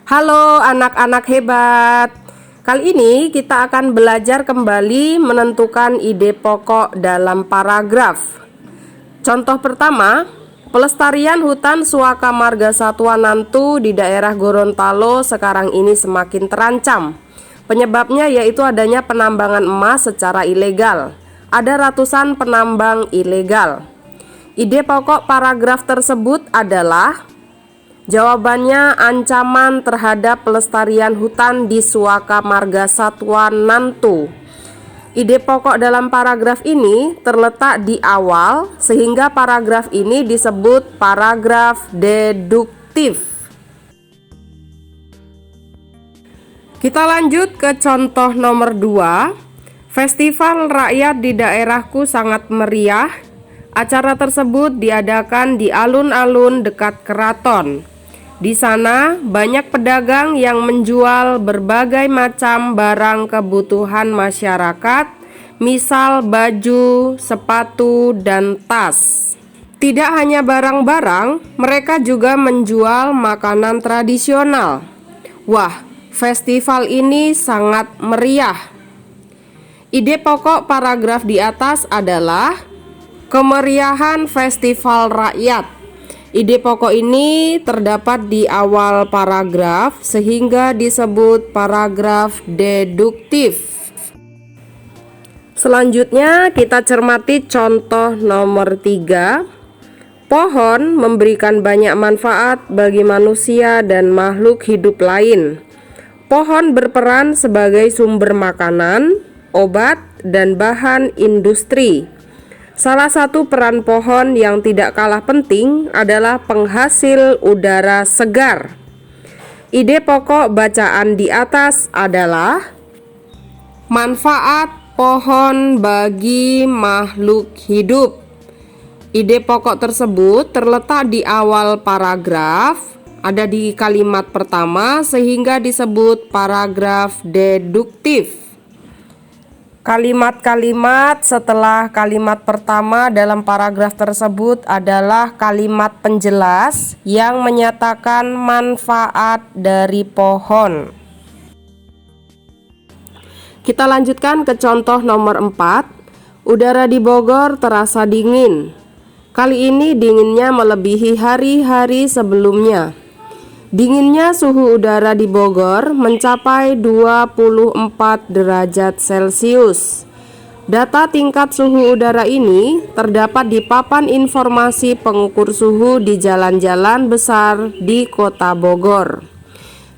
Halo anak-anak hebat. Kali ini kita akan belajar kembali menentukan ide pokok dalam paragraf. Contoh pertama, pelestarian hutan Suaka Marga Satwa Nantu di daerah Gorontalo sekarang ini semakin terancam. Penyebabnya yaitu adanya penambangan emas secara ilegal. Ada ratusan penambang ilegal. Ide pokok paragraf tersebut adalah: jawabannya ancaman terhadap pelestarian hutan di Suaka Marga Satwa Nantu. Ide pokok dalam paragraf ini terletak di awal sehingga paragraf ini disebut paragraf deduktif. Kita lanjut ke contoh nomor 2. Festival rakyat di daerahku sangat meriah. Acara tersebut diadakan di alun-alun dekat keraton. Di sana banyak pedagang yang menjual berbagai macam barang kebutuhan masyarakat, misal baju, sepatu, dan tas. Tidak hanya barang-barang, mereka juga menjual makanan tradisional. Wah, festival ini sangat meriah. Ide pokok paragraf di atas adalah kemeriahan festival rakyat. Ide pokok ini terdapat di awal paragraf sehingga disebut paragraf deduktif. Selanjutnya kita cermati contoh nomor 3. Pohon memberikan banyak manfaat bagi manusia dan makhluk hidup lain. Pohon berperan sebagai sumber makanan, obat, dan bahan industri. Salah satu peran pohon yang tidak kalah penting adalah penghasil udara segar. Ide pokok bacaan di atas adalah manfaat pohon bagi makhluk hidup. Ide pokok tersebut terletak di awal paragraf, ada di kalimat pertama sehingga disebut paragraf deduktif. Kalimat-kalimat setelah kalimat pertama dalam paragraf tersebut adalah kalimat penjelas yang menyatakan manfaat dari pohon. Kita lanjutkan ke contoh nomor 4. Udara di Bogor terasa dingin. Kali ini dinginnya melebihi hari-hari sebelumnya. Dinginnya suhu udara di Bogor mencapai 24 derajat Celcius. Data tingkat suhu udara ini terdapat di papan informasi pengukur suhu di jalan-jalan besar di Kota Bogor.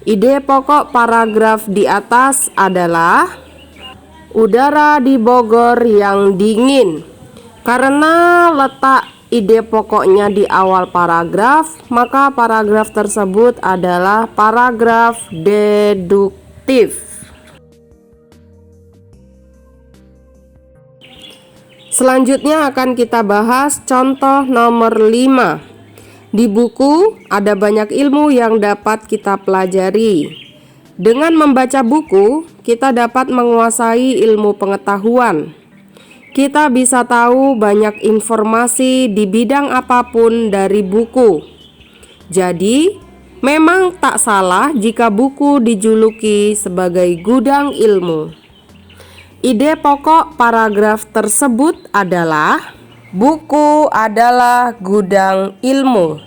Ide pokok paragraf di atas adalah udara di Bogor yang dingin. Karena letak ide pokoknya di awal paragraf, maka paragraf tersebut adalah paragraf deduktif. Selanjutnya akan kita bahas contoh nomor 5. Di buku ada banyak ilmu yang dapat kita pelajari. Dengan membaca buku, kita dapat menguasai ilmu pengetahuan. Kita bisa tahu banyak informasi di bidang apapun dari buku. Jadi, memang tak salah jika buku dijuluki sebagai gudang ilmu. Ide pokok paragraf tersebut adalah buku adalah gudang ilmu.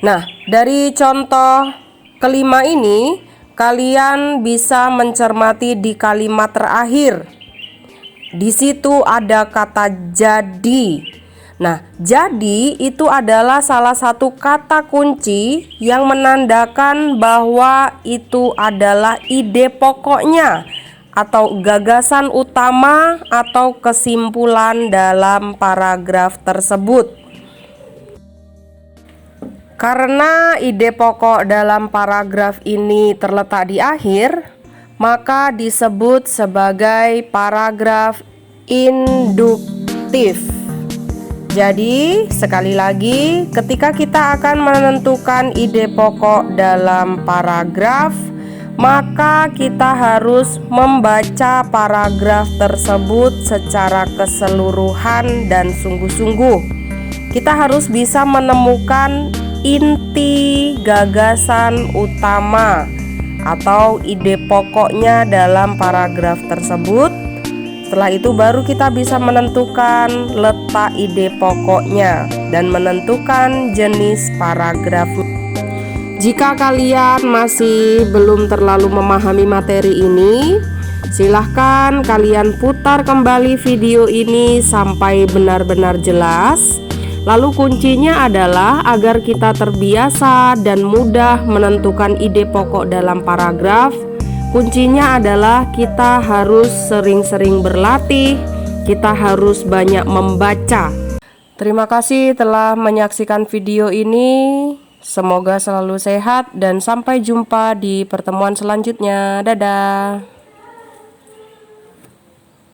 Nah, dari contoh kelima ini, kalian bisa mencermati di kalimat terakhir. Di situ ada kata jadi. Nah, jadi itu adalah salah satu kata kunci yang menandakan bahwa itu adalah ide pokoknya atau gagasan utama atau kesimpulan dalam paragraf tersebut. Karena ide pokok dalam paragraf ini terletak di akhir, maka disebut sebagai paragraf induktif. Jadi, sekali lagi, ketika kita akan menentukan ide pokok dalam paragraf, maka kita harus membaca paragraf tersebut secara keseluruhan dan sungguh-sungguh. Kita harus bisa menemukan inti gagasan utama atau ide pokoknya dalam paragraf tersebut. Setelah itu baru kita bisa menentukan letak ide pokoknya dan menentukan jenis paragrafnya. Jika kalian masih belum terlalu memahami materi ini, silahkan kalian putar kembali video ini sampai benar-benar jelas. Lalu kuncinya adalah agar kita terbiasa dan mudah menentukan ide pokok dalam paragraf. Kuncinya adalah kita harus sering-sering berlatih, kita harus banyak membaca. Terima kasih telah menyaksikan video ini. Semoga selalu sehat dan sampai jumpa di pertemuan selanjutnya. Dadah.